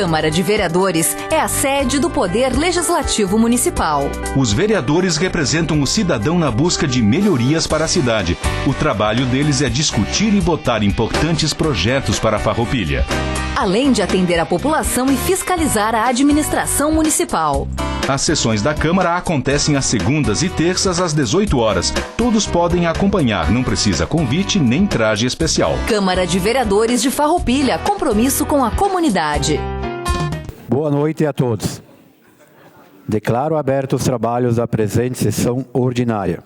Câmara de Vereadores é a sede do Poder Legislativo Municipal. Os vereadores representam o cidadão na busca de melhorias para a cidade. O trabalho deles é discutir e votar importantes projetos para a Farroupilha. Além de atender a população e fiscalizar a administração municipal. As sessões da Câmara acontecem às segundas e terças às 18 horas. Todos podem acompanhar, não precisa convite nem traje especial. Câmara de Vereadores de Farroupilha, compromisso com a comunidade. Boa noite a todos. Declaro abertos os trabalhos da presente sessão ordinária.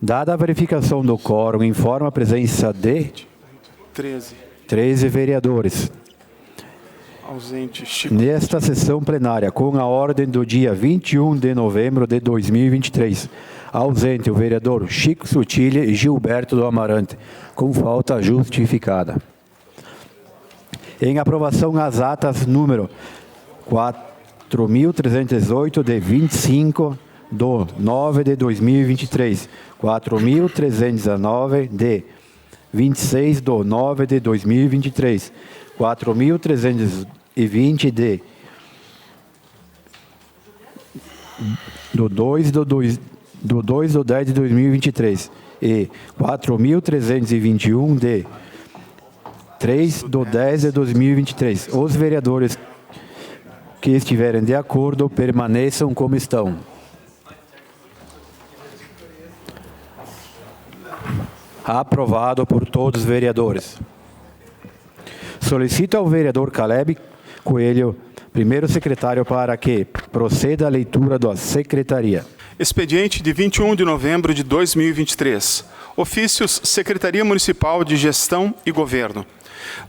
Dada a verificação do quórum, informo a presença de 13 vereadores. Ausente, Chico. Nesta sessão plenária, com a ordem do dia 21 de novembro de 2023, ausente o vereador Chico Sutilha e Gilberto do Amarante, com falta justificada. Em aprovação as atas número 4.318 de 25 do 9 de 2023, 4.319 de 26 do 9 de 2023, 4.320 do 2 do 10 de 2023 e 4.321 de 3 do 10 de 2023. Os vereadores que estiverem de acordo permaneçam como estão. Aprovado por todos os vereadores. Solicito ao vereador Caleb Coelho, primeiro secretário, para que proceda a leitura da secretaria. Expediente de 21 de novembro de 2023. Ofícios Secretaria Municipal de Gestão e Governo.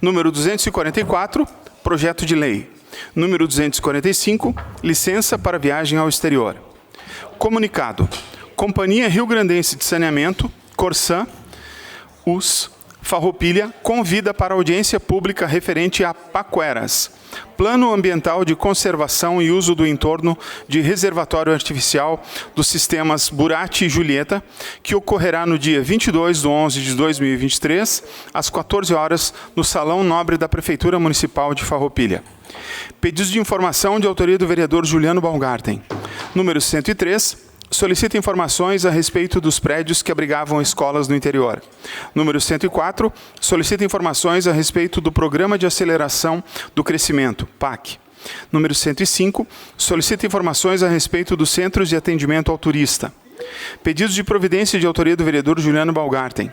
Número 244, Projeto de Lei. Número 245, Licença para Viagem ao Exterior. Comunicado. Companhia Rio Grandense de Saneamento, Corsan, US, Farroupilha, convida para audiência pública referente a Paqueras, Plano Ambiental de Conservação e Uso do Entorno de Reservatório Artificial dos Sistemas Burati e Julieta, que ocorrerá no dia 22 de 11 de 2023, às 14 horas, no Salão Nobre da Prefeitura Municipal de Farroupilha. Pedidos de informação de autoria do vereador Juliano Baumgarten. Número 103. Solicita informações a respeito dos prédios que abrigavam escolas no interior. Número 104. Solicita informações a respeito do Programa de Aceleração do Crescimento, PAC. Número 105. Solicita informações a respeito dos Centros de Atendimento ao Turista. Pedidos de providência de autoria do vereador Juliano Baumgarten.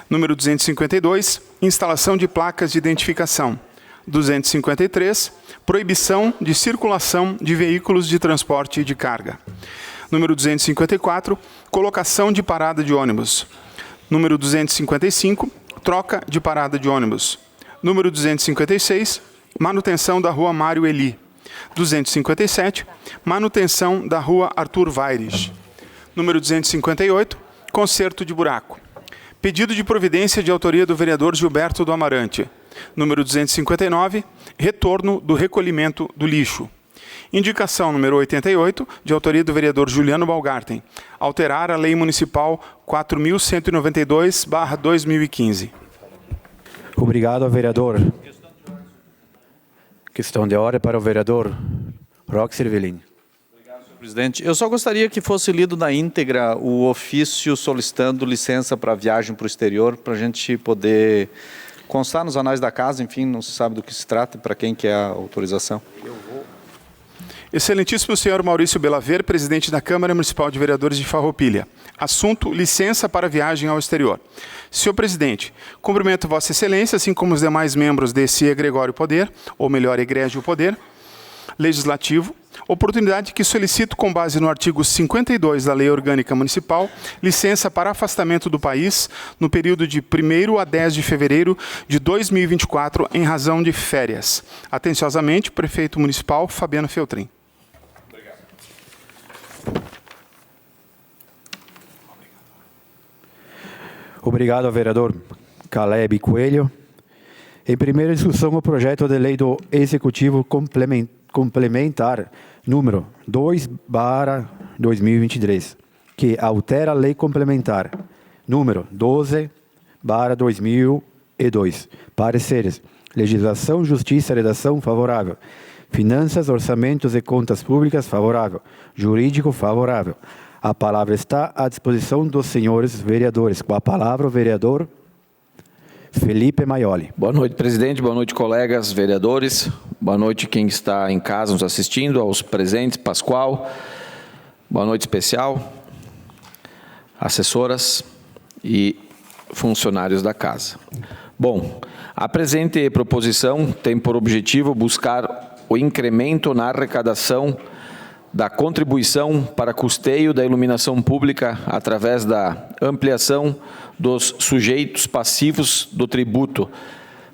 Número 252. Instalação de placas de identificação. 253. Proibição de circulação de veículos de transporte de carga. Número 254, colocação de parada de ônibus. Número 255, troca de parada de ônibus. Número 256, manutenção da rua Mário Eli. 257, manutenção da rua Arthur Vaires. Número 258, conserto de buraco. Pedido de providência de autoria do vereador Gilberto do Amarante. Número 259, retorno do recolhimento do lixo. Indicação número 88, de autoria do vereador Juliano Baumgarten. Alterar a Lei Municipal 4.192/2015. Obrigado, vereador. Questão de ordem para o vereador Roque Cervelin. Obrigado, senhor presidente. Eu só gostaria que fosse lido na íntegra o ofício solicitando licença para viagem para o exterior, para a gente poder constar nos anais da casa, enfim, não se sabe do que se trata, para quem que é a autorização. Excelentíssimo senhor Maurício Belaver, presidente da Câmara Municipal de Vereadores de Farroupilha. Assunto, licença para viagem ao exterior. Senhor presidente, cumprimento Vossa Excelência, assim como os demais membros desse egregório poder, ou melhor, egrégio poder, legislativo, oportunidade que solicito com base no artigo 52 da Lei Orgânica Municipal, licença para afastamento do país no período de 1º a 10 de fevereiro de 2024, em razão de férias. Atenciosamente, prefeito municipal Fabiano Feltrin. Obrigado ao vereador Caleb Coelho. Em primeira discussão, o projeto de lei do Executivo complementar número 2/2023, que altera a lei complementar número 12/2002. Pareceres: Legislação, Justiça, redação favorável. Finanças, Orçamentos e Contas Públicas, favorável. Jurídico, favorável. A palavra está à disposição dos senhores vereadores. Com a palavra, o vereador Felipe Maioli. Boa noite, presidente. Boa noite, colegas vereadores. Boa noite quem está em casa nos assistindo, aos presentes, Pascoal. Boa noite especial, assessoras e funcionários da casa. Bom, a presente proposição tem por objetivo buscar o incremento na arrecadação da contribuição para custeio da iluminação pública através da ampliação dos sujeitos passivos do tributo,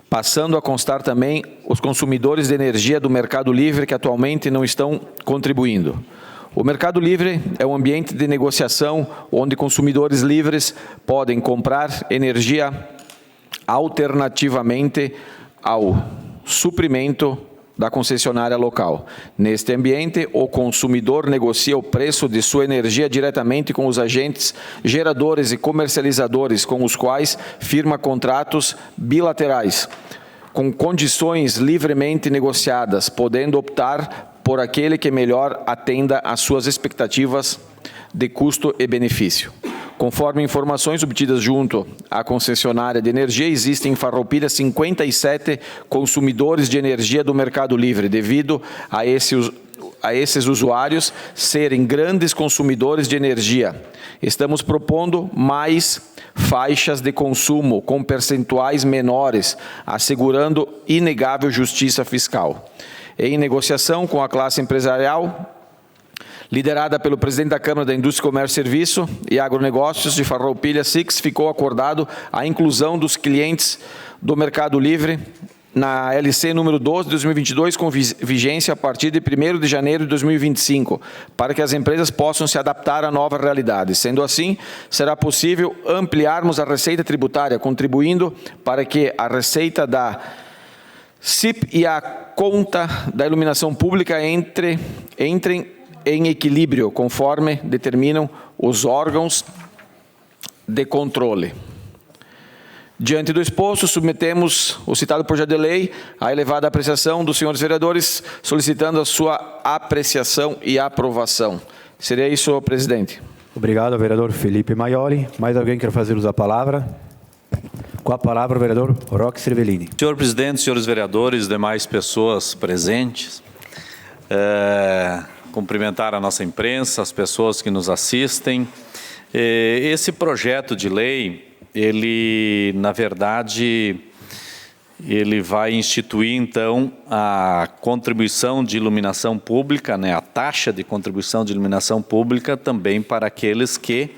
passando a constar também os consumidores de energia do Mercado Livre que atualmente não estão contribuindo. O Mercado Livre é um ambiente de negociação onde consumidores livres podem comprar energia alternativamente ao suprimento da concessionária local. Neste ambiente, o consumidor negocia o preço de sua energia diretamente com os agentes geradores e comercializadores, com os quais firma contratos bilaterais, com condições livremente negociadas, podendo optar por aquele que melhor atenda às suas expectativas de custo e benefício. Conforme informações obtidas junto à concessionária de energia, existem em Farroupilha 57 consumidores de energia do Mercado Livre, devido a esses usuários serem grandes consumidores de energia. Estamos propondo mais faixas de consumo com percentuais menores, assegurando inegável justiça fiscal. Em negociação com a classe empresarial, liderada pelo presidente da Câmara da Indústria, Comércio e Serviço e Agronegócios de Farroupilha, SIX, ficou acordado a inclusão dos clientes do Mercado Livre na LC número 12 de 2022, com vigência a partir de 1º de janeiro de 2025, para que as empresas possam se adaptar à nova realidade. Sendo assim, será possível ampliarmos a receita tributária, contribuindo para que a receita da CIP e a conta da iluminação pública entrem em equilíbrio, conforme determinam os órgãos de controle. Diante do exposto, submetemos o citado projeto de lei à elevada apreciação dos senhores vereadores, solicitando a sua apreciação e aprovação. Seria isso, presidente. Obrigado, vereador Felipe Maioli. Mais alguém quer fazer uso da palavra? Com a palavra, o vereador Roque Cervellini. Senhor presidente, senhores vereadores, demais pessoas presentes, cumprimentar a nossa imprensa, as pessoas que nos assistem. Esse projeto de lei, ele, na verdade, ele vai instituir, então, a contribuição de iluminação pública, né, a taxa de contribuição de iluminação pública também para aqueles que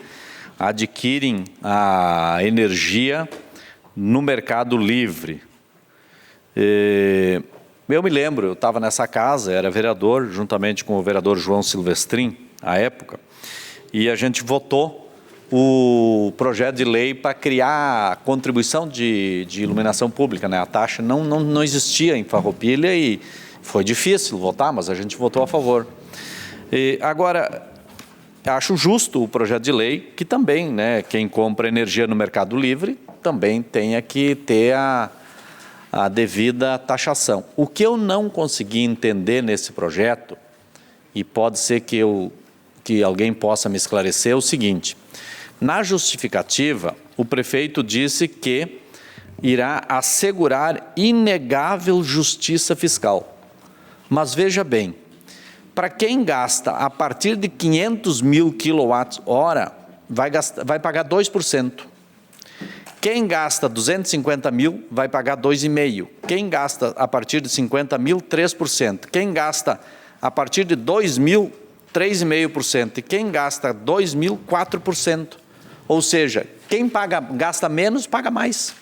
adquirem a energia no Mercado Livre. Eu me lembro, eu estava nessa casa, era vereador, juntamente com o vereador João Silvestrin, à época, e a gente votou o projeto de lei para criar a contribuição de iluminação pública, né? A taxa não existia em Farroupilha e foi difícil votar, mas a gente votou a favor. Agora, acho justo o projeto de lei que também, né, quem compra energia no Mercado Livre também tenha que ter a devida taxação. O que eu não consegui entender nesse projeto, e pode ser que alguém possa me esclarecer, é o seguinte: na justificativa, o prefeito disse que irá assegurar inegável justiça fiscal. Mas veja bem, para quem gasta a partir de 500 mil kWh, vai pagar 2%. Quem gasta 250 mil vai pagar 2,5%. Quem gasta a partir de 50 mil, 3%. Quem gasta a partir de 2 mil, 3,5%. E quem gasta 2 mil, 4%. Ou seja, quem gasta menos, paga mais.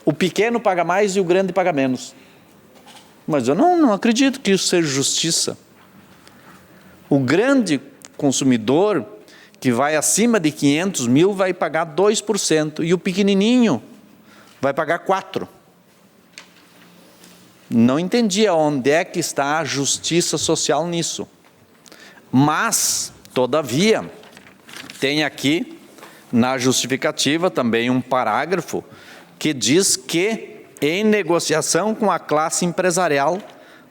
O pequeno paga mais e o grande paga menos. Mas eu não acredito que isso seja justiça. O grande consumidor, que vai acima de 500 mil, vai pagar 2%, e o pequenininho vai pagar 4%. Não entendi onde é que está a justiça social nisso. Mas, todavia, tem aqui, na justificativa, também um parágrafo que diz que, em negociação com a classe empresarial,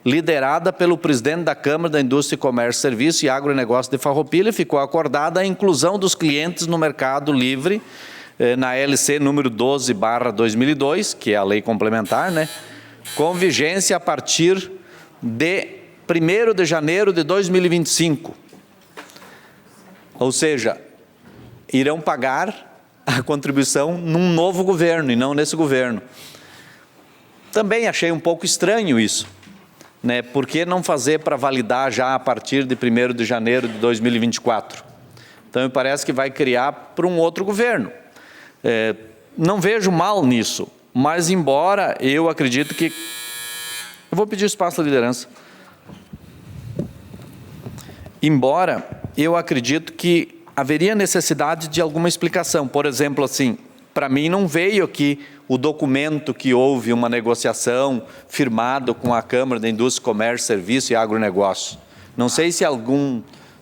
liderada pelo presidente da Câmara da Indústria, Comércio, Serviço e Agronegócio de Farroupilha, ficou acordada a inclusão dos clientes no mercado livre, na LC número 12/2002, que é a lei complementar, né, com vigência a partir de 1º de janeiro de 2025. Ou seja, irão pagar a contribuição num novo governo e não nesse governo. Também achei um pouco estranho isso, né? Por que não fazer para validar já a partir de 1º de janeiro de 2024? Então, me parece que vai criar para um outro governo. Não vejo mal nisso, mas embora eu acredito que... Eu vou pedir espaço à liderança. Embora eu acredito que haveria necessidade de alguma explicação. Por exemplo, assim, para mim não veio aqui o documento que houve uma negociação firmada com a Câmara da Indústria, Comércio, Serviço e Agronegócio. Não sei se algum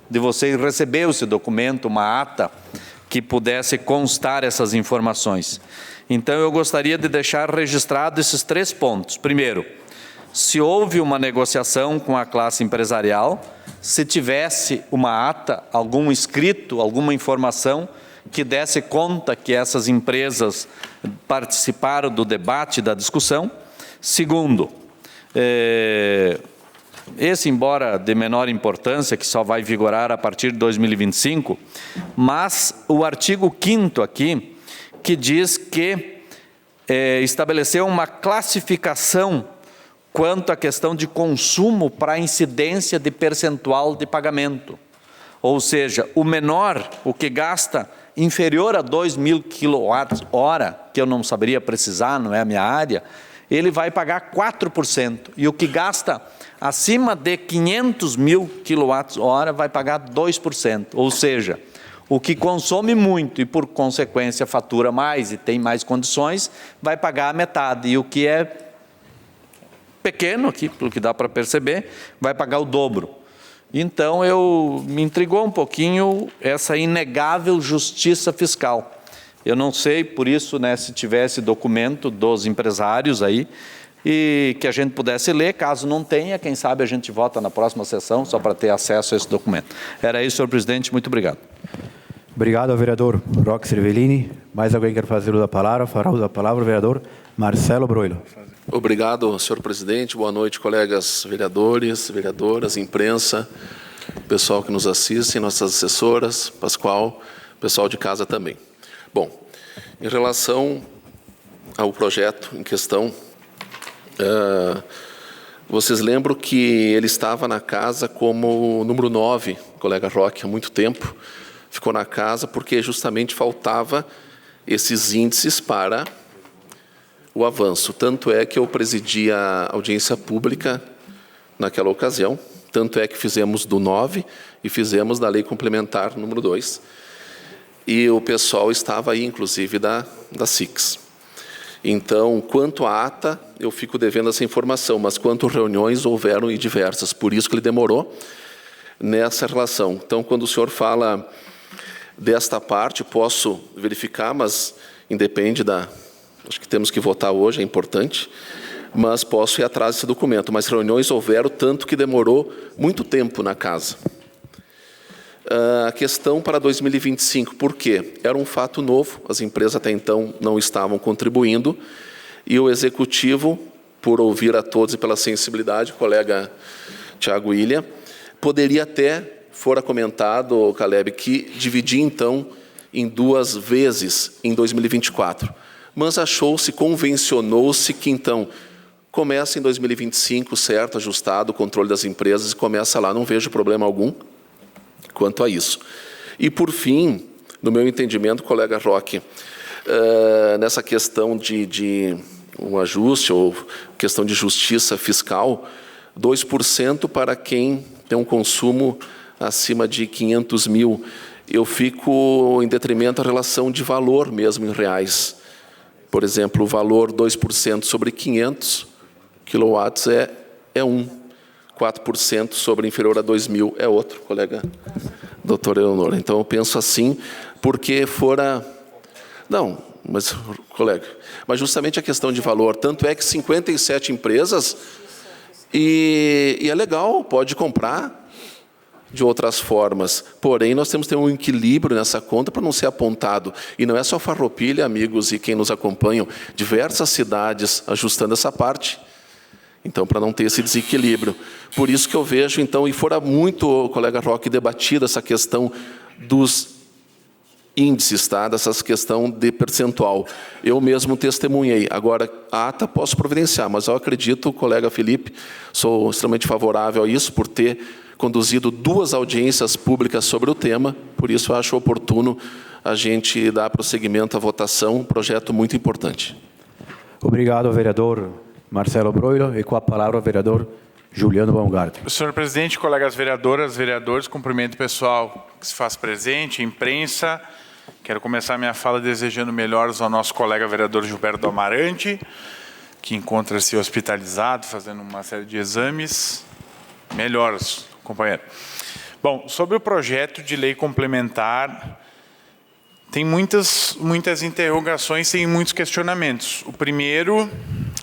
de vocês recebeu esse documento, uma ata, que pudesse constar essas informações. Então, eu gostaria de deixar registrado esses 3 pontos. Primeiro, se houve uma negociação com a classe empresarial, se tivesse uma ata, algum escrito, alguma informação que desse conta que essas empresas participaram do debate, da discussão. Segundo, esse, embora de menor importância, que só vai vigorar a partir de 2025, mas o artigo 5º aqui, que diz que estabeleceu uma classificação quanto à questão de consumo para a incidência de percentual de pagamento. Ou seja, o menor, o que gasta inferior a 2.000 kWh, que eu não saberia precisar, não é a minha área, ele vai pagar 4%. E o que gasta acima de 500.000 kWh vai pagar 2%. Ou seja, o que consome muito e, por consequência, fatura mais e tem mais condições, vai pagar a metade. E o que é pequeno, aqui, pelo que dá para perceber, vai pagar o dobro. Então, me intrigou um pouquinho essa inegável justiça fiscal. Eu não sei, por isso, né, se tivesse documento dos empresários aí, e que a gente pudesse ler. Caso não tenha, quem sabe a gente vota na próxima sessão, só para ter acesso a esse documento. Era isso, senhor presidente. Muito obrigado. Obrigado ao vereador Roque Cervellini. Mais alguém quer fazer uso da palavra? Fará uso da palavra o vereador Marcelo Broilo. Obrigado, senhor presidente. Boa noite, colegas vereadores, vereadoras, imprensa, pessoal que nos assiste, nossas assessoras, Pascoal, pessoal de casa também. Bom, em relação ao projeto em questão, vocês lembram que ele estava na casa como número 9, colega Roque, há muito tempo. Ficou na casa porque justamente faltava esses índices para o avanço. Tanto é que eu presidi a audiência pública naquela ocasião, tanto é que fizemos do 9 e fizemos da lei complementar número 2. E o pessoal estava aí, inclusive, da SIX. Então, quanto à ata, eu fico devendo essa informação, mas quanto reuniões houveram e diversas, por isso que ele demorou nessa relação. Então, quando o senhor fala desta parte, posso verificar, mas independe da... Acho que temos que votar hoje, é importante, mas posso ir atrás desse documento. Mas reuniões houveram, tanto que demorou muito tempo na casa. A questão para 2025, por quê? Era um fato novo, as empresas até então não estavam contribuindo, e o Executivo, por ouvir a todos e pela sensibilidade, o colega Tiago William, poderia até, fora comentado, Caleb, que dividir então em 2 vezes em 2024. Mas achou-se, convencionou-se que então começa em 2025, certo, ajustado o controle das empresas e começa lá, não vejo problema algum quanto a isso. E, por fim, no meu entendimento, colega Roque, nessa questão de um ajuste ou questão de justiça fiscal, 2% para quem tem um consumo acima de 500 mil. Eu fico em detrimento da relação de valor mesmo em reais. Por exemplo, o valor 2% sobre 500 quilowatts é 1. 4% sobre inferior a 2.000 é outro, colega doutor Eleonor. Então, eu penso assim, porque fora... Não, mas, colega, mas justamente a questão de valor, tanto é que 57 empresas E é legal, pode comprar de outras formas. Porém, nós temos que ter um equilíbrio nessa conta para não ser apontado. E não é só Farroupilha, amigos e quem nos acompanham, diversas cidades ajustando essa parte. Então, para não ter esse desequilíbrio. Por isso que eu vejo, então, e fora muito, colega Roque, debatida essa questão dos índices, tá? Dessa questão de percentual. Eu mesmo testemunhei. Agora, a ata posso providenciar, mas eu acredito, colega Felipe, sou extremamente favorável a isso, por ter conduzido 2 audiências públicas sobre o tema, por isso eu acho oportuno a gente dar prosseguimento à votação, um projeto muito importante. Obrigado, vereador Marcelo Broilo. E com a palavra o vereador Juliano Baumgarten. Senhor presidente, colegas vereadoras, vereadores, cumprimento o pessoal que se faz presente, imprensa. Quero começar minha fala desejando melhoras ao nosso colega vereador Gilberto Amarante, que encontra-se hospitalizado, fazendo uma série de exames. Melhoras, companheiro. Bom, sobre o projeto de lei complementar, tem muitas interrogações e muitos questionamentos. O primeiro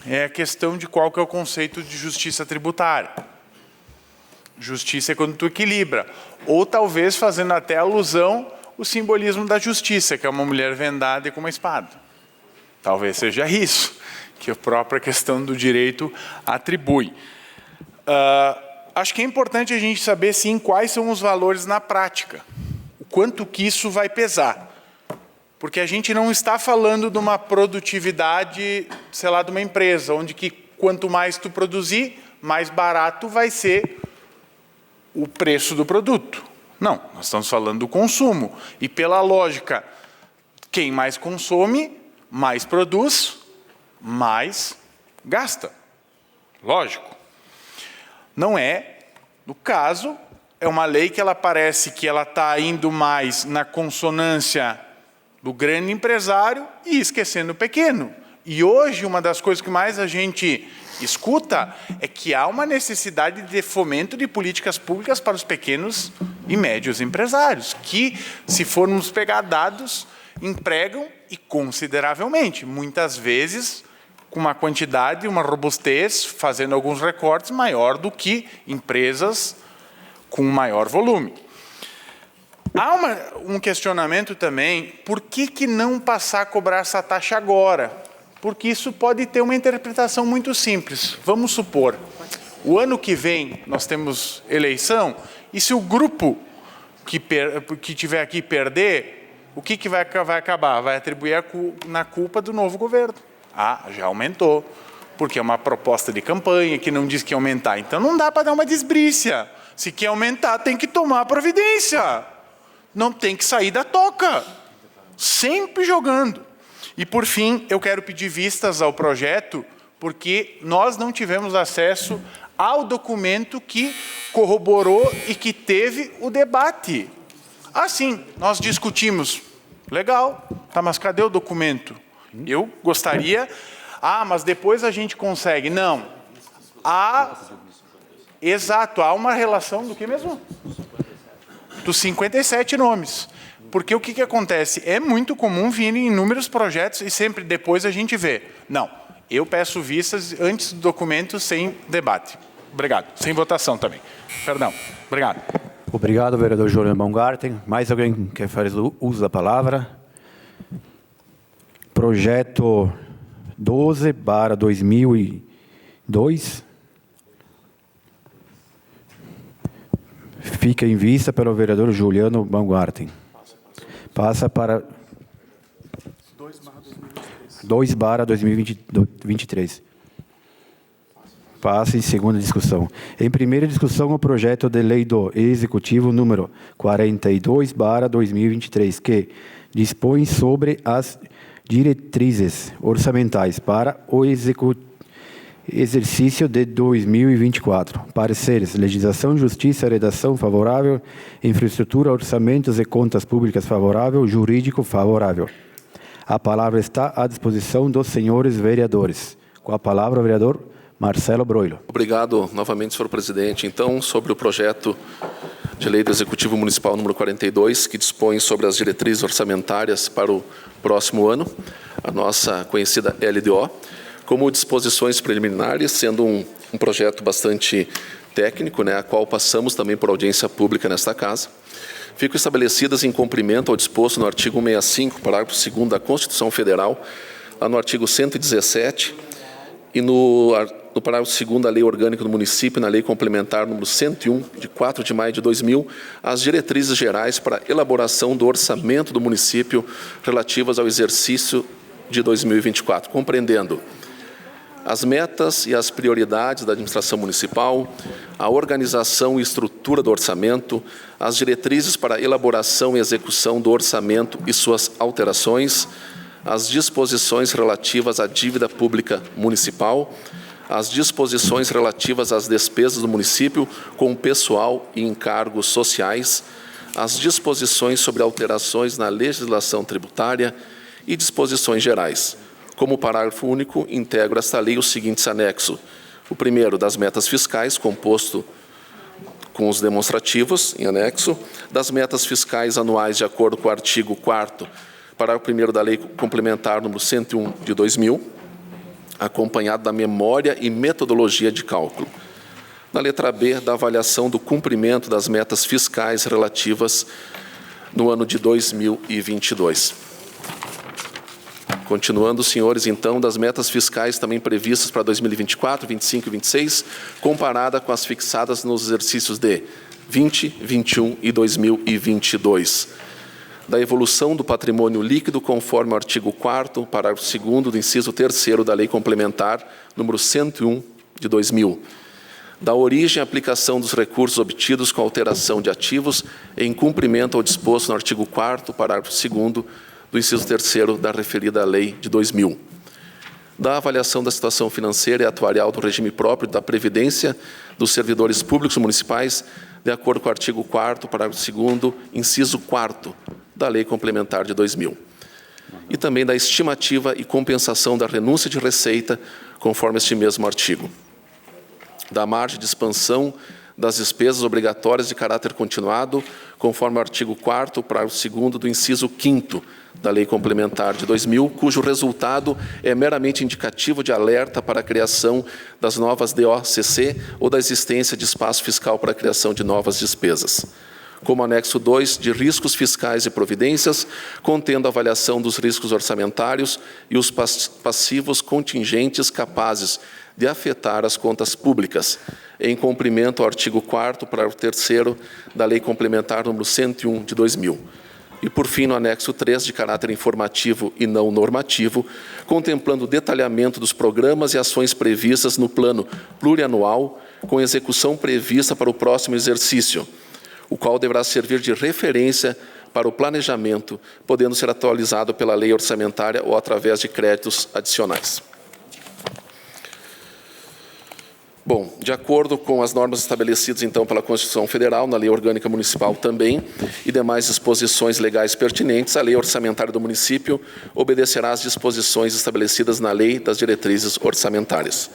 é a questão de qual que é o conceito de justiça tributária. Justiça é quando tu equilibra. Ou talvez fazendo até alusão o simbolismo da justiça, que é uma mulher vendada e com uma espada. Talvez seja isso que a própria questão do direito atribui. Acho que é importante a gente saber, sim, quais são os valores na prática. O quanto que isso vai pesar. Porque a gente não está falando de uma produtividade, sei lá, de uma empresa, onde que quanto mais tu produzir, mais barato vai ser o preço do produto. Não, nós estamos falando do consumo. E pela lógica, quem mais consome, mais produz, mais gasta. Lógico. Não é, no caso, é uma lei que ela parece que ela está indo mais na consonância do grande empresário e esquecendo o pequeno. E hoje, uma das coisas que mais a gente escuta é que há uma necessidade de fomento de políticas públicas para os pequenos e médios empresários, que, se formos pegar dados, empregam e consideravelmente, muitas vezes com uma quantidade, uma robustez, fazendo alguns recortes maior do que empresas com maior volume. Há um questionamento também, por que não passar a cobrar essa taxa agora? Porque isso pode ter uma interpretação muito simples. Vamos supor, o ano que vem nós temos eleição, e se o grupo que tiver aqui perder, o que vai acabar? Vai atribuir na culpa do novo governo. Ah, já aumentou, porque é uma proposta de campanha que não diz que ia aumentar. Então não dá para dar uma desbrícia. Se quer aumentar, tem que tomar providência. Não tem que sair da toca. Sempre jogando. E, por fim, eu quero pedir vistas ao projeto, porque nós não tivemos acesso ao documento que corroborou e que teve o debate. Assim, nós discutimos. Legal, tá, mas cadê o documento? Eu gostaria... Ah, mas depois a gente consegue. Não. Exato, há uma relação do que mesmo? Dos 57 nomes. Porque o que acontece? É muito comum vir em inúmeros projetos e sempre depois a gente vê. Não, eu peço vistas antes do documento sem debate. Obrigado. Sem votação também. Perdão. Obrigado. Obrigado, vereador Juliano Baumgarten. Mais alguém quer fazer uso da palavra? Projeto 12/2002. Fica em vista pelo vereador Juliano Baumgarten. Passa para 2/2023. Passa em segunda discussão. Em primeira discussão, o projeto de lei do Executivo número 42/2023, que dispõe sobre as diretrizes orçamentais para o exercício de 2024. Pareceres: legislação, justiça, redação favorável, infraestrutura, orçamentos e contas públicas favorável, jurídico favorável. A palavra está à disposição dos senhores vereadores. Com a palavra, o vereador Marcelo Broilo. Obrigado novamente, senhor presidente. Então, sobre o projeto de lei do Executivo Municipal número 42, que dispõe sobre as diretrizes orçamentárias para o próximo ano, a nossa conhecida LDO, como disposições preliminares, sendo um um projeto bastante técnico, a qual passamos também por audiência pública nesta casa. Ficam estabelecidas em cumprimento ao disposto no artigo 165, parágrafo 2º da Constituição Federal, lá no artigo 117, e no parágrafo 2º da Lei Orgânica do Município, na Lei Complementar número 101, de 4 de maio de 2000, as diretrizes gerais para a elaboração do orçamento do município relativas ao exercício de 2024, compreendendo as metas e as prioridades da administração municipal, a organização e estrutura do orçamento, as diretrizes para a elaboração e execução do orçamento e suas alterações, as disposições relativas à dívida pública municipal, as disposições relativas às despesas do município com pessoal e encargos sociais, as disposições sobre alterações na legislação tributária e disposições gerais. Como parágrafo único, integro esta lei os seguintes anexos. O primeiro, das metas fiscais, composto com os demonstrativos, em anexo, das metas fiscais anuais de acordo com o artigo 4º, parágrafo 1º da Lei Complementar número 101 de 2000, acompanhado da memória e metodologia de cálculo. Na letra B, da avaliação do cumprimento das metas fiscais relativas no ano de 2022. Continuando, senhores, então, das metas fiscais também previstas para 2024, 25 e 26, comparada com as fixadas nos exercícios de 20, 21 e 2022. Da evolução do patrimônio líquido, conforme o artigo 4º, parágrafo 2º do inciso 3º da Lei Complementar número 101 de 2000. Da origem e aplicação dos recursos obtidos com alteração de ativos em cumprimento ao disposto no artigo 4º, parágrafo 2º do inciso 3º da referida lei de 2000. Da avaliação da situação financeira e atuarial do regime próprio da Previdência dos servidores públicos municipais, de acordo com o artigo 4º, parágrafo 2º, inciso 4º da Lei Complementar de 2000. E também da estimativa e compensação da renúncia de receita, conforme este mesmo artigo. Da margem de expansão das despesas obrigatórias de caráter continuado, conforme o artigo 4º, parágrafo 2º do inciso 5º da Lei Complementar de 2000, cujo resultado é meramente indicativo de alerta para a criação das novas DOCC ou da existência de espaço fiscal para a criação de novas despesas. Como anexo 2, de riscos fiscais e providências, contendo a avaliação dos riscos orçamentários e os passivos contingentes capazes de afetar as contas públicas, em cumprimento ao artigo 4º, parágrafo 3º da Lei Complementar número 101 de 2000. E, por fim, no anexo 3, de caráter informativo e não normativo, contemplando o detalhamento dos programas e ações previstas no plano plurianual, com execução prevista para o próximo exercício, o qual deverá servir de referência para o planejamento, podendo ser atualizado pela lei orçamentária ou através de créditos adicionais. Bom, de acordo com as normas estabelecidas, então, pela Constituição Federal, na Lei Orgânica Municipal também, e demais disposições legais pertinentes, a Lei Orçamentária do Município obedecerá às disposições estabelecidas na Lei das Diretrizes Orçamentárias.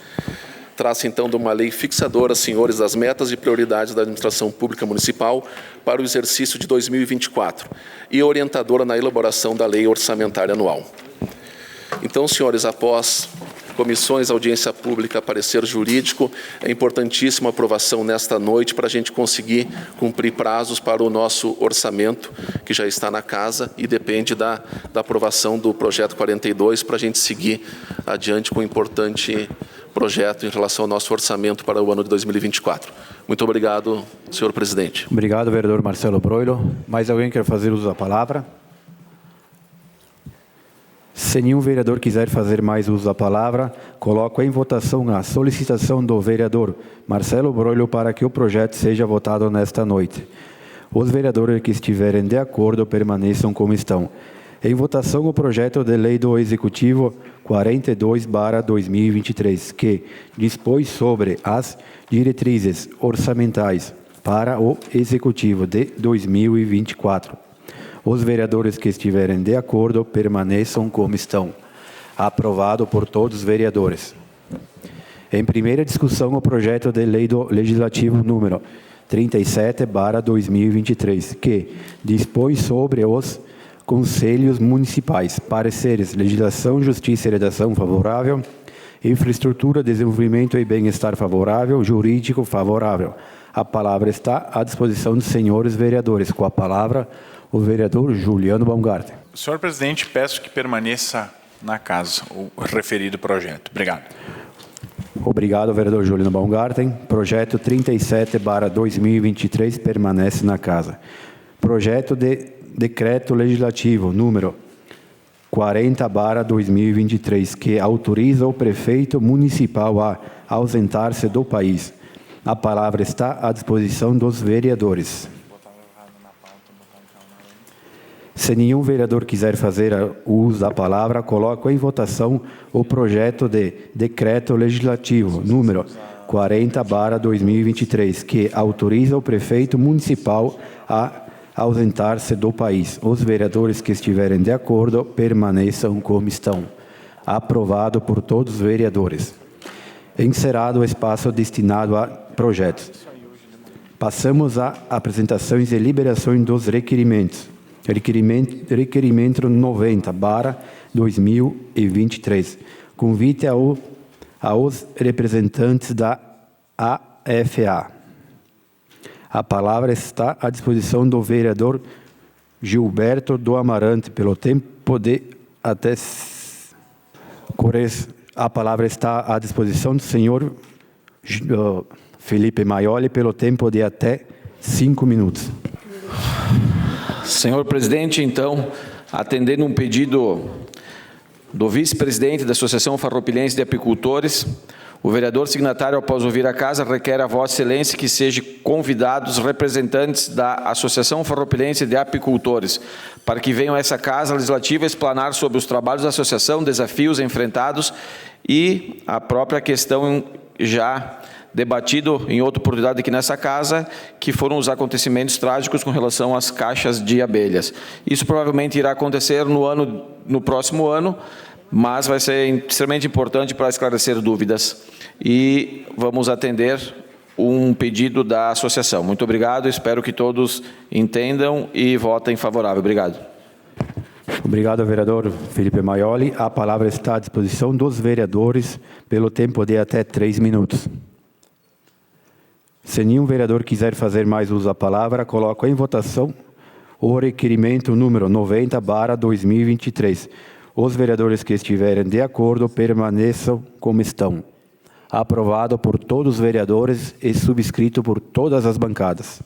Trata-se, então, de uma lei fixadora, senhores, das metas e prioridades da administração pública municipal para o exercício de 2024 e orientadora na elaboração da Lei Orçamentária Anual. Então, senhores, após comissões, audiência pública, parecer jurídico, é importantíssima a aprovação nesta noite para a gente conseguir cumprir prazos para o nosso orçamento, que já está na casa e depende da aprovação do projeto 42 para a gente seguir adiante com um importante projeto em relação ao nosso orçamento para o ano de 2024. Muito obrigado, senhor presidente. Obrigado, vereador Marcelo Broilo. Mais alguém quer fazer uso da palavra? Se nenhum vereador quiser fazer mais uso da palavra, coloco em votação a solicitação do vereador Marcelo Broilo para que o projeto seja votado nesta noite. Os vereadores que estiverem de acordo permaneçam como estão. Em votação o projeto de lei do Executivo 42/2023, que dispõe sobre as diretrizes orçamentais para o Executivo de 2024. Os vereadores que estiverem de acordo permaneçam como estão. Aprovado por todos os vereadores. Em primeira discussão, o projeto de lei do Legislativo número 37/2023, que dispõe sobre os Conselhos Municipais, pareceres, legislação, justiça e redação favorável, Infraestrutura, desenvolvimento e bem-estar favorável, jurídico favorável. A palavra está à disposição dos senhores vereadores. Com a palavra, o vereador Juliano Baumgarten. Senhor presidente, peço que permaneça na casa o referido projeto. Obrigado. Obrigado, vereador Juliano Baumgarten. Projeto 37/2023 permanece na casa. Projeto de decreto legislativo número 40/2023, que autoriza o prefeito municipal a ausentar-se do país. A palavra está à disposição dos vereadores. Se nenhum vereador quiser fazer o uso da palavra, coloco em votação o projeto de decreto legislativo número 40/2023, que autoriza o prefeito municipal a ausentar-se do país. Os vereadores que estiverem de acordo permaneçam como estão. Aprovado por todos os vereadores. Encerrado o espaço destinado a projetos. Passamos a apresentações e liberações dos requerimentos. Requerimento 90/2023. Convite aos representantes da AFA. A palavra está à disposição do vereador Gilberto do Amarante, pelo tempo de até... A palavra está à disposição do senhor Felipe Maioli, pelo tempo de até 5 minutos. Senhor presidente, então, atendendo um pedido do vice-presidente da Associação Farroupilhense de Apicultores, o vereador signatário, após ouvir a casa, requer a Vossa Excelência que sejam convidados representantes da Associação Farroupilhense de Apicultores, para que venham a essa casa legislativa explanar sobre os trabalhos da associação, desafios enfrentados e a própria questão já debatido em outra oportunidade aqui nessa casa, que foram os acontecimentos trágicos com relação às caixas de abelhas. Isso provavelmente irá acontecer no próximo ano, mas vai ser extremamente importante para esclarecer dúvidas. E vamos atender um pedido da associação. Muito obrigado, espero que todos entendam e votem favorável. Obrigado. Obrigado, vereador Felipe Maioli. A palavra está à disposição dos vereadores pelo tempo de até 3 minutos. Se nenhum vereador quiser fazer mais uso da palavra, coloco em votação o requerimento número 90/2023. Os vereadores que estiverem de acordo permaneçam como estão. Aprovado por todos os vereadores e subscrito por todas as bancadas.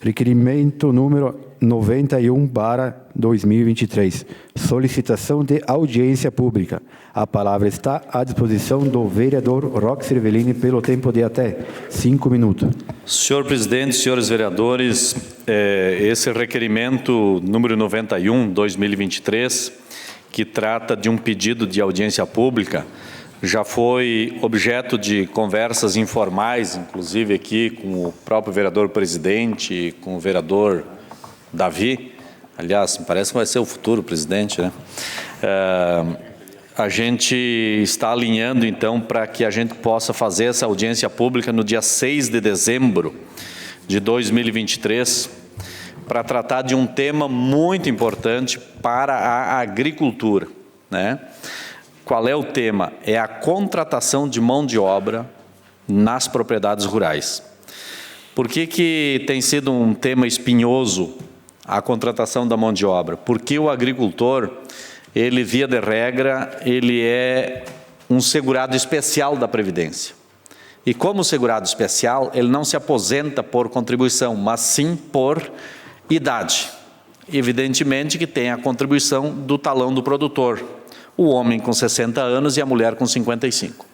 Requerimento número 91/2023. Solicitação de audiência pública. A palavra está à disposição do vereador Roque Cervellini pelo tempo de até 5 minutos. Senhor presidente, senhores vereadores, esse requerimento número 91/2023, que trata de um pedido de audiência pública, já foi objeto de conversas informais, inclusive aqui com o próprio vereador presidente, com o vereador Davi. Aliás, parece que vai ser o futuro presidente, né? A gente está alinhando, então, para que a gente possa fazer essa audiência pública no dia 6 de dezembro de 2023, para tratar de um tema muito importante para a agricultura, né? Qual é o tema? É a contratação de mão de obra nas propriedades rurais. Por que tem sido um tema espinhoso a contratação da mão de obra? Porque o agricultor, ele, via de regra, ele é um segurado especial da Previdência. E como segurado especial, ele não se aposenta por contribuição, mas sim por idade. Evidentemente que tem a contribuição do talão do produtor. O homem com 60 anos e a mulher com 55.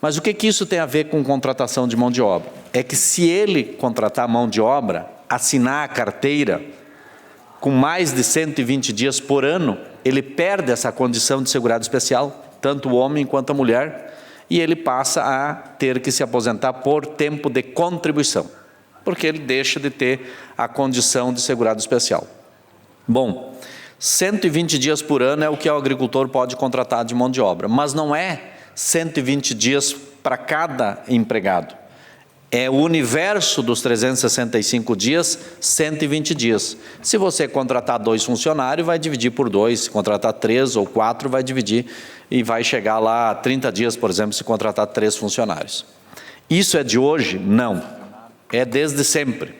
Mas o que isso tem a ver com contratação de mão de obra? É que se ele contratar mão de obra, assinar a carteira, com mais de 120 dias por ano, ele perde essa condição de segurado especial, tanto o homem quanto a mulher, e ele passa a ter que se aposentar por tempo de contribuição, porque ele deixa de ter a condição de segurado especial. Bom, 120 dias por ano é o que o agricultor pode contratar de mão de obra, mas não é 120 dias para cada empregado. É o universo dos 365 dias, 120 dias. Se você contratar 2 funcionários, vai dividir por 2. Se contratar 3 ou 4, vai dividir e vai chegar lá a 30 dias, por exemplo, se contratar 3 funcionários. Isso é de hoje? Não. É desde sempre.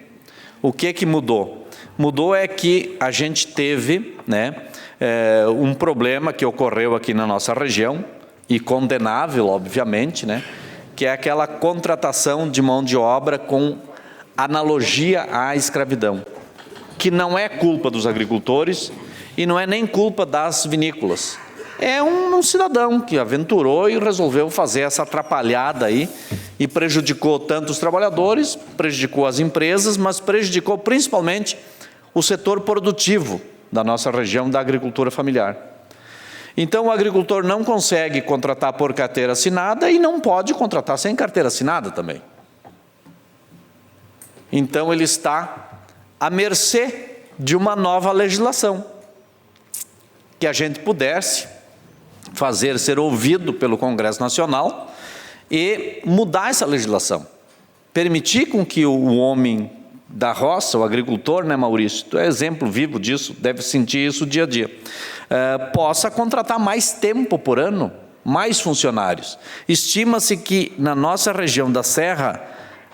O que mudou? Mudou é que a gente teve, né, um problema que ocorreu aqui na nossa região, e condenável, obviamente, né, que é aquela contratação de mão de obra com analogia à escravidão, que não é culpa dos agricultores e não é nem culpa das vinícolas. É um cidadão que aventurou e resolveu fazer essa atrapalhada aí e prejudicou tanto os trabalhadores, prejudicou as empresas, mas prejudicou principalmente o setor produtivo da nossa região da agricultura familiar. Então, o agricultor não consegue contratar por carteira assinada e não pode contratar sem carteira assinada também. Então, ele está à mercê de uma nova legislação, que a gente pudesse fazer ser ouvido pelo Congresso Nacional e mudar essa legislação. Permitir com que o homem da roça, o agricultor, né, Maurício, tu é exemplo vivo disso, deve sentir isso dia a dia, possa contratar mais tempo por ano, mais funcionários. Estima-se que na nossa região da Serra,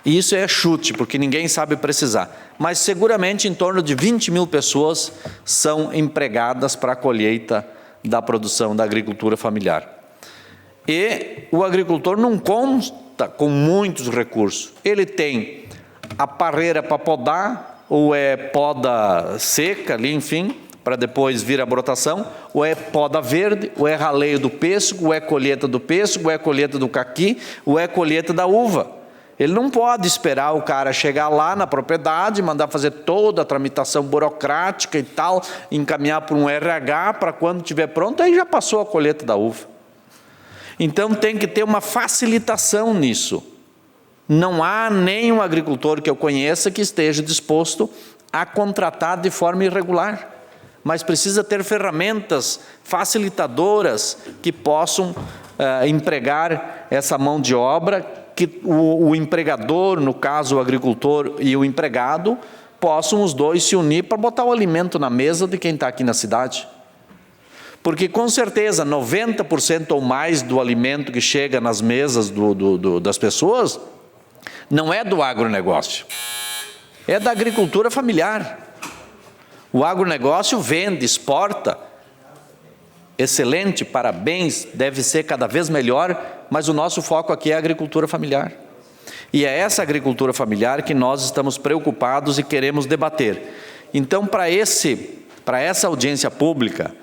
e isso é chute, porque ninguém sabe precisar, mas seguramente em torno de 20 mil pessoas são empregadas para a colheita da produção da agricultura familiar. E o agricultor não conta com muitos recursos. Ele tem a parreira para podar, ou é poda seca ali, enfim, para depois vir a brotação, ou é poda verde, ou é raleio do pêssego, ou é colheita do pêssego, ou é colheita do caqui, ou é colheita da uva. Ele não pode esperar o cara chegar lá na propriedade, mandar fazer toda a tramitação burocrática e tal, encaminhar para um RH, para quando estiver pronto, aí já passou a colheita da uva. Então tem que ter uma facilitação nisso. Não há nenhum agricultor que eu conheça que esteja disposto a contratar de forma irregular, mas precisa ter ferramentas facilitadoras que possam empregar essa mão de obra, que o empregador, no caso o agricultor e o empregado, possam os dois se unir para botar o alimento na mesa de quem está aqui na cidade. Porque com certeza 90% ou mais do alimento que chega nas mesas das pessoas não é do agronegócio, é da agricultura familiar. O agronegócio vende, exporta, excelente, parabéns, deve ser cada vez melhor, mas o nosso foco aqui é a agricultura familiar. E é essa agricultura familiar que nós estamos preocupados e queremos debater. Então, para essa audiência pública,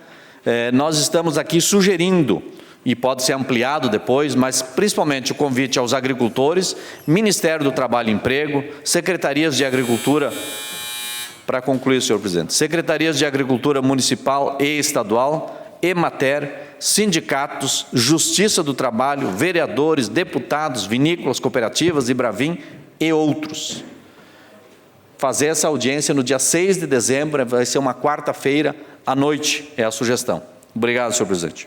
nós estamos aqui sugerindo, e pode ser ampliado depois, mas principalmente o convite aos agricultores, Ministério do Trabalho e Emprego, Secretarias de Agricultura, para concluir, senhor presidente, Secretarias de Agricultura Municipal e Estadual, Emater, sindicatos, Justiça do Trabalho, vereadores, deputados, vinícolas, cooperativas, Ibravim e outros. Fazer essa audiência no dia 6 de dezembro, vai ser uma quarta-feira à noite, é a sugestão. Obrigado, senhor presidente.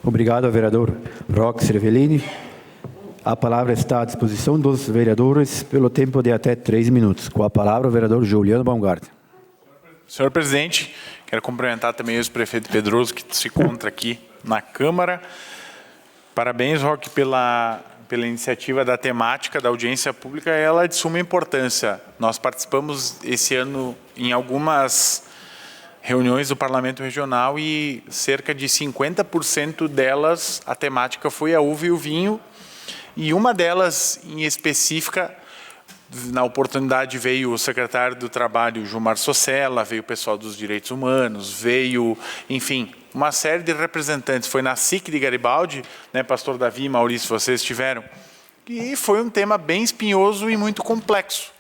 Obrigado, vereador Roque Cervellini. A palavra está à disposição dos vereadores pelo tempo de até 3 minutos. Com a palavra, o vereador Juliano Baumgarten. Senhor presidente, quero cumprimentar também o ex-prefeito Pedroso, que se encontra aqui na Câmara. Parabéns, Roque, pela iniciativa da temática da audiência pública. Ela é de suma importância. Nós participamos esse ano em algumas reuniões do Parlamento Regional e cerca de 50% delas, a temática foi a uva e o vinho, e uma delas em específica, na oportunidade veio o secretário do Trabalho, Gilmar Socella, veio o pessoal dos Direitos Humanos, veio, enfim, uma série de representantes. Foi na SIC de Garibaldi, né, pastor Davi e Maurício, vocês estiveram, e foi um tema bem espinhoso e muito complexo.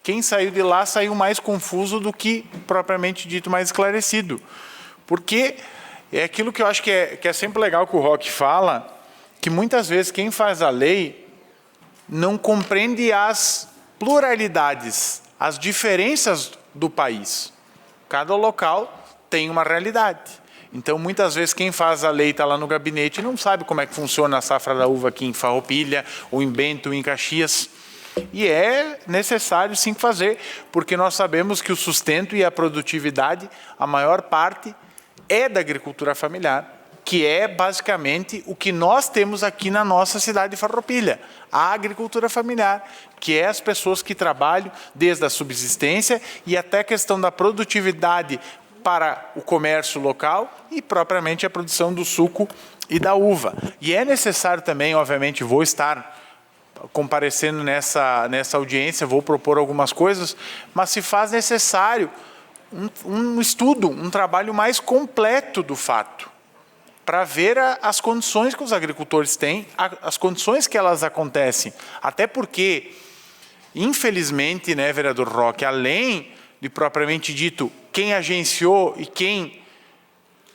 Quem saiu de lá saiu mais confuso do que propriamente dito mais esclarecido. Porque é aquilo que eu acho que é sempre legal que o Roque fala, que muitas vezes quem faz a lei não compreende as pluralidades, as diferenças do país. Cada local tem uma realidade. Então, muitas vezes, quem faz a lei está lá no gabinete e não sabe como é que funciona a safra da uva aqui em Farroupilha, ou em Bento, ou em Caxias. E é necessário sim fazer, porque nós sabemos que o sustento e a produtividade, a maior parte é da agricultura familiar, que é basicamente o que nós temos aqui na nossa cidade de Farroupilha, a agricultura familiar, que é as pessoas que trabalham desde a subsistência e até a questão da produtividade para o comércio local e propriamente a produção do suco e da uva. E é necessário também, obviamente, vou estar comparecendo nessa audiência, vou propor algumas coisas, mas se faz necessário um estudo, um trabalho mais completo do fato, para ver as condições que os agricultores têm, as condições que elas acontecem. Até porque, infelizmente, né, vereador Roque, além de propriamente dito quem agenciou e quem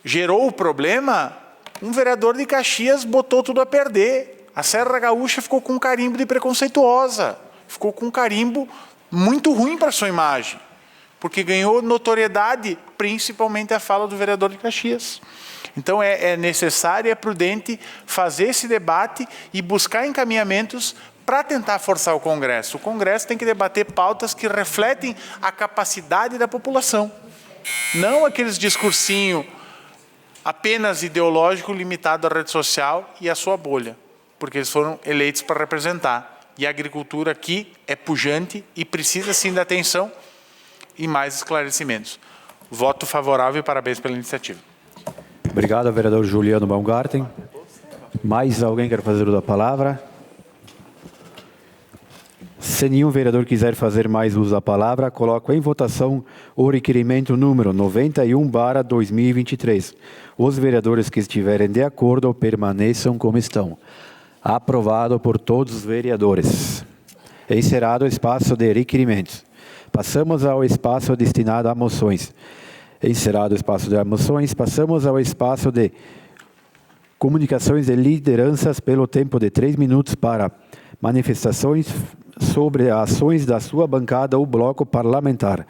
gerou o problema, um vereador de Caxias botou tudo a perder. A Serra Gaúcha ficou com um carimbo de preconceituosa, ficou com um carimbo muito ruim para a sua imagem, porque ganhou notoriedade, principalmente a fala do vereador de Caxias. Então é necessário e é prudente fazer esse debate e buscar encaminhamentos para tentar forçar o Congresso. O Congresso tem que debater pautas que refletem a capacidade da população, não aqueles discursinhos apenas ideológico limitado à rede social e à sua bolha, porque eles foram eleitos para representar. E a agricultura aqui é pujante e precisa sim de atenção e mais esclarecimentos. Voto favorável e parabéns pela iniciativa. Obrigado, vereador Juliano Baumgarten. Mais alguém quer fazer uso da palavra? Se nenhum vereador quiser fazer mais uso da palavra, coloco em votação o requerimento número 91/2023. Os vereadores que estiverem de acordo permaneçam como estão. Aprovado por todos os vereadores. Encerrado o espaço de requerimentos. Passamos ao espaço destinado a moções. Encerrado o espaço de moções, passamos ao espaço de comunicações de lideranças pelo tempo de 3 minutos para manifestações sobre ações da sua bancada ou bloco parlamentar.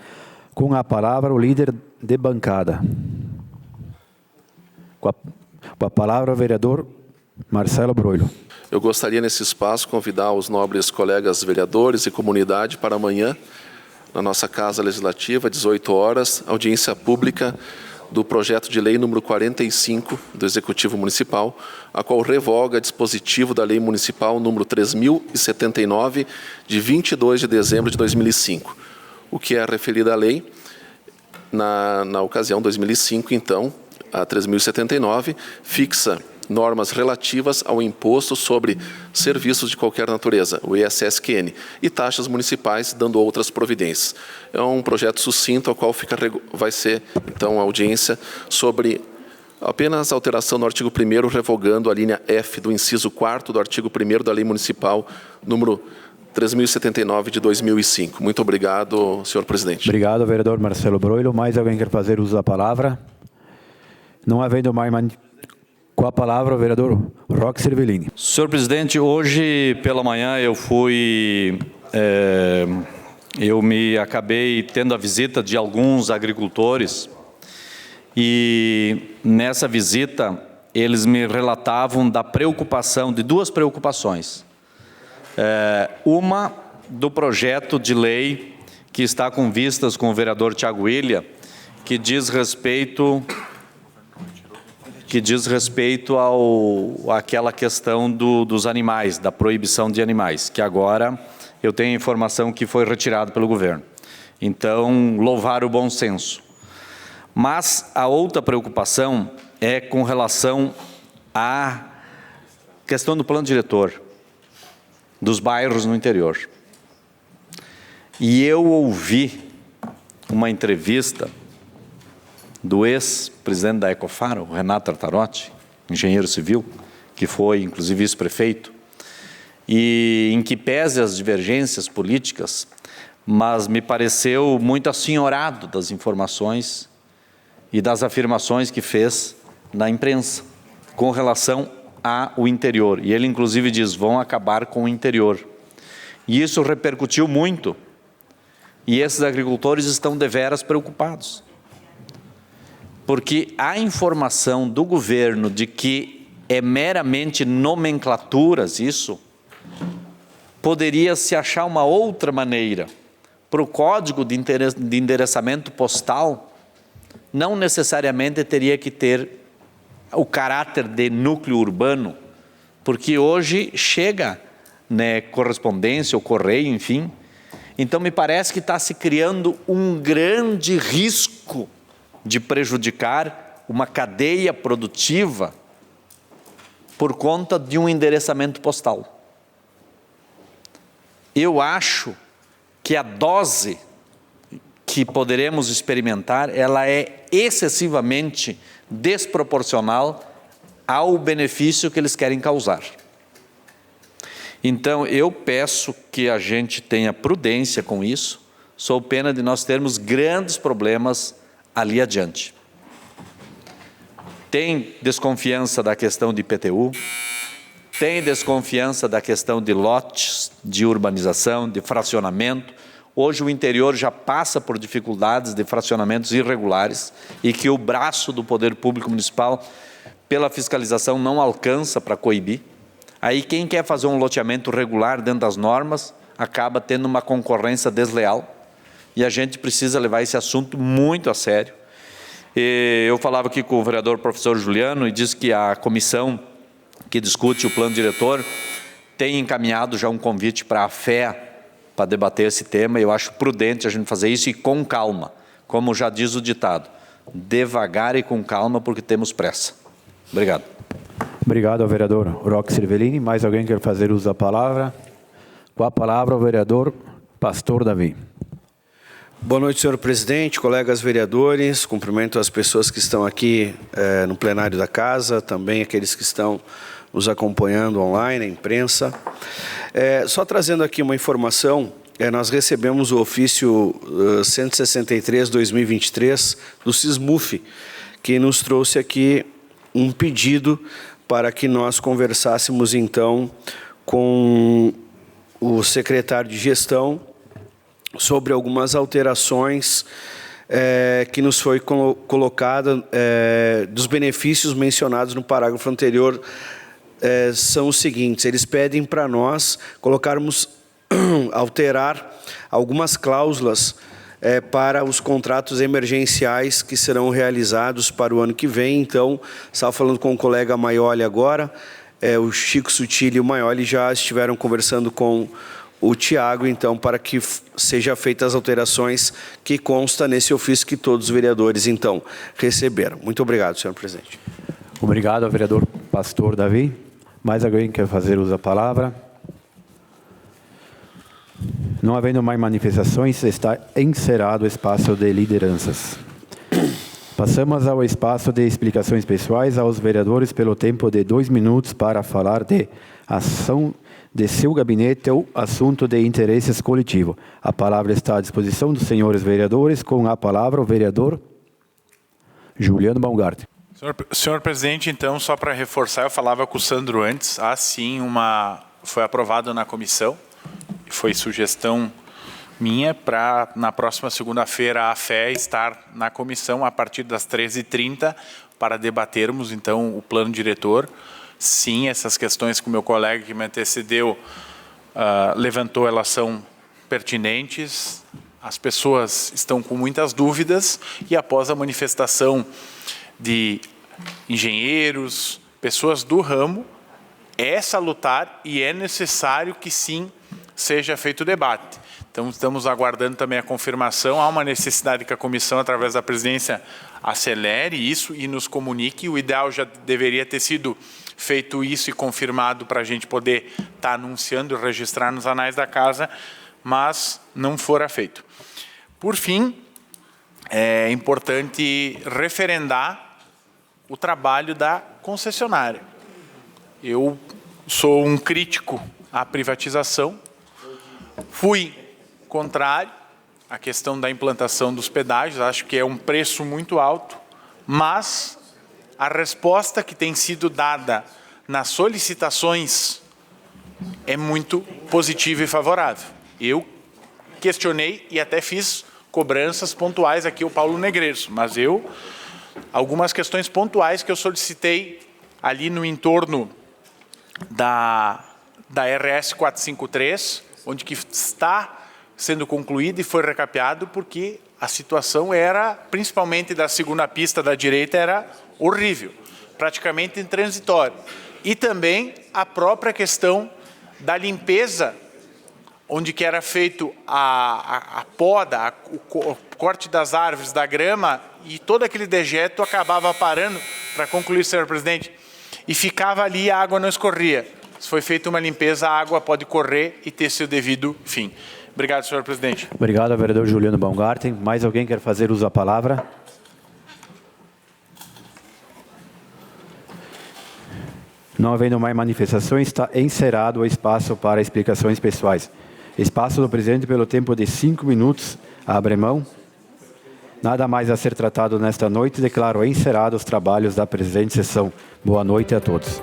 Com a palavra, o líder de bancada. Com a palavra, o vereador Marcelo Broilo. Eu gostaria, nesse espaço, convidar os nobres colegas vereadores e comunidade para amanhã, na nossa Casa Legislativa, 18 horas, audiência pública do projeto de lei número 45 do Executivo Municipal, a qual revoga dispositivo da Lei Municipal número 3079, de 22 de dezembro de 2005. O que é referida à lei, na ocasião 2005, então, a 3079, fixa normas relativas ao imposto sobre serviços de qualquer natureza, o ISSQN, e taxas municipais, dando outras providências. É um projeto sucinto, ao qual vai ser, então, a audiência sobre apenas a alteração no artigo 1º, revogando a linha F do inciso 4º do artigo 1º da Lei Municipal número 3079 de 2005. Muito obrigado, senhor presidente. Obrigado, vereador Marcelo Broilo. Mais alguém quer fazer uso da palavra? Não havendo mais... Com a palavra, o vereador Roque Cervellini. Senhor presidente, hoje pela manhã eu acabei tendo a visita de alguns agricultores e nessa visita eles me relatavam da preocupação, de duas preocupações. Uma do projeto de lei que está com vistas com o vereador Thiago Ilha, que diz respeito àquela questão dos animais, da proibição de animais, que agora eu tenho informação que foi retirado pelo governo. Então, louvar o bom senso. Mas a outra preocupação é com relação à questão do plano diretor dos bairros no interior. E eu ouvi uma entrevista do ex-presidente da Ecofar, o Renato Tartarotti, engenheiro civil, que foi, inclusive, vice-prefeito, e em que pese as divergências políticas, mas me pareceu muito assenhorado das informações e das afirmações que fez na imprensa com relação ao interior. E ele, inclusive, diz, vão acabar com o interior. E isso repercutiu muito, e esses agricultores estão deveras preocupados. Porque a informação do governo de que é meramente nomenclaturas isso, poderia se achar uma outra maneira para o código de endereçamento postal, não necessariamente teria que ter o caráter de núcleo urbano, porque hoje chega, né, correspondência, ou correio, enfim. Então, me parece que está se criando um grande risco de prejudicar uma cadeia produtiva por conta de um endereçamento postal. Eu acho que a dose que poderemos experimentar, ela é excessivamente desproporcional ao benefício que eles querem causar. Então, eu peço que a gente tenha prudência com isso, sob pena de nós termos grandes problemas ali adiante. Tem desconfiança da questão de IPTU, tem desconfiança da questão de lotes, de urbanização, de fracionamento. Hoje o interior já passa por dificuldades de fracionamentos irregulares e que o braço do poder público municipal, pela fiscalização, não alcança para coibir. Aí quem quer fazer um loteamento regular dentro das normas, acaba tendo uma concorrência desleal. E a gente precisa levar esse assunto muito a sério. Eu falava aqui com o vereador professor Juliano e disse que a comissão que discute o plano diretor tem encaminhado já um convite para a FEA para debater esse tema. Eu acho prudente a gente fazer isso e com calma, como já diz o ditado, devagar e com calma, porque temos pressa. Obrigado. Obrigado ao vereador Roque Cervellini. Mais alguém quer fazer uso da palavra? Com a palavra o vereador Pastor Davi. Boa noite, senhor presidente, colegas vereadores. Cumprimento as pessoas que estão aqui no plenário da casa, também aqueles que estão nos acompanhando online, a imprensa. Só trazendo aqui uma informação, nós recebemos o ofício 163/2023 do SISMUF, que nos trouxe aqui um pedido para que nós conversássemos, então, com o secretário de gestão sobre algumas alterações que nos foi colocada dos benefícios mencionados no parágrafo anterior. São os seguintes: eles pedem para nós alterar algumas cláusulas para os contratos emergenciais que serão realizados para o ano que vem. Então, estava falando com o colega Maioli agora, o Chico Sutili e o Maioli já estiveram conversando com o Tiago, então, para que sejam feitas as alterações que consta nesse ofício que todos os vereadores, então, receberam. Muito obrigado, senhor presidente. Obrigado ao vereador Pastor Davi. Mais alguém quer fazer uso da palavra? Não havendo mais manifestações, está encerrado o espaço de lideranças. Passamos ao espaço de explicações pessoais aos vereadores pelo tempo de 2 minutos para falar de ação de seu gabinete ou assunto de interesses coletivo. A palavra está à disposição dos senhores vereadores. Com a palavra, o vereador Juliano Baumgart. Senhor presidente, então, só para reforçar, eu falava com o Sandro antes, foi aprovado na comissão, foi sugestão minha para, na próxima segunda-feira, a FE estar na comissão a partir das 13h30 para debatermos, então, o plano diretor. Sim, essas questões que o meu colega que me antecedeu levantou, elas são pertinentes, as pessoas estão com muitas dúvidas e após a manifestação de engenheiros, pessoas do ramo, é salutar e é necessário que sim seja feito o debate. Então, estamos aguardando também a confirmação. Há uma necessidade que a comissão, através da presidência, acelere isso e nos comunique. O ideal já deveria ter sido feito isso e confirmado para a gente poder estar anunciando e registrar nos anais da casa, mas não fora feito. Por fim, é importante referendar o trabalho da concessionária. Eu sou um crítico à privatização, fui contrário à questão da implantação dos pedágios, acho que é um preço muito alto, mas a resposta que tem sido dada nas solicitações é muito positiva e favorável. Eu questionei e até fiz cobranças pontuais aqui ao Paulo Negreiros, mas algumas questões pontuais que eu solicitei ali no entorno da da RS 453, onde que está sendo concluído e foi recapeado porque a situação era, principalmente da segunda pista da direita, era horrível, praticamente intransitório. E também a própria questão da limpeza, onde que era feito a poda, o corte das árvores, da grama, e todo aquele dejeto acabava parando, para concluir, senhor presidente, e ficava ali e a água não escorria. Se foi feita uma limpeza, a água pode correr e ter seu devido fim. Obrigado, senhor presidente. Obrigado, vereador Juliano Baumgarten. Mais alguém quer fazer uso da palavra? Não havendo mais manifestações, está encerrado o espaço para explicações pessoais. Espaço do presidente pelo tempo de 5 minutos. Abre mão. Nada mais a ser tratado nesta noite. Declaro encerrados os trabalhos da presente sessão. Boa noite a todos.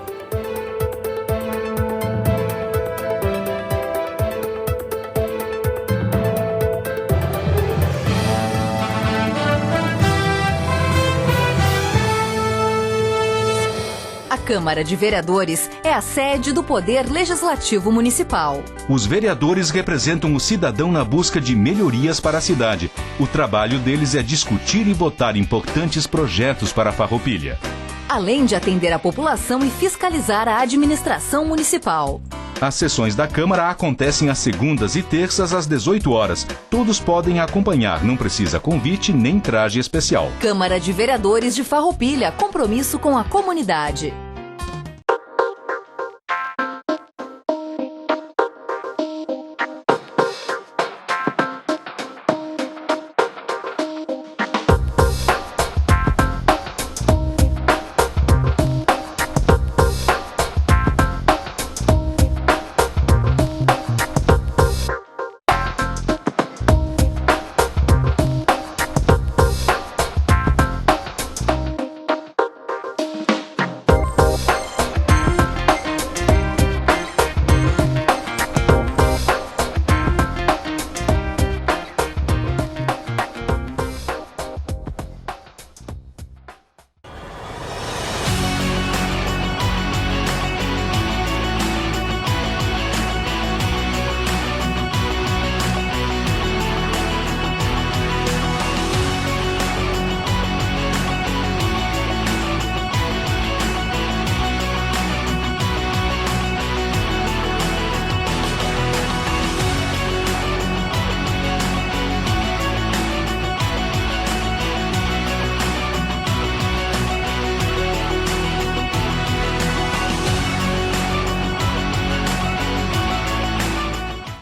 A Câmara de Vereadores é a sede do Poder Legislativo Municipal. Os vereadores representam o cidadão na busca de melhorias para a cidade. O trabalho deles é discutir e votar importantes projetos para a Farroupilha. Além de atender a população e fiscalizar a administração municipal. As sessões da Câmara acontecem às segundas e terças às 18 horas. Todos podem acompanhar, não precisa convite nem traje especial. Câmara de Vereadores de Farroupilha, compromisso com a comunidade.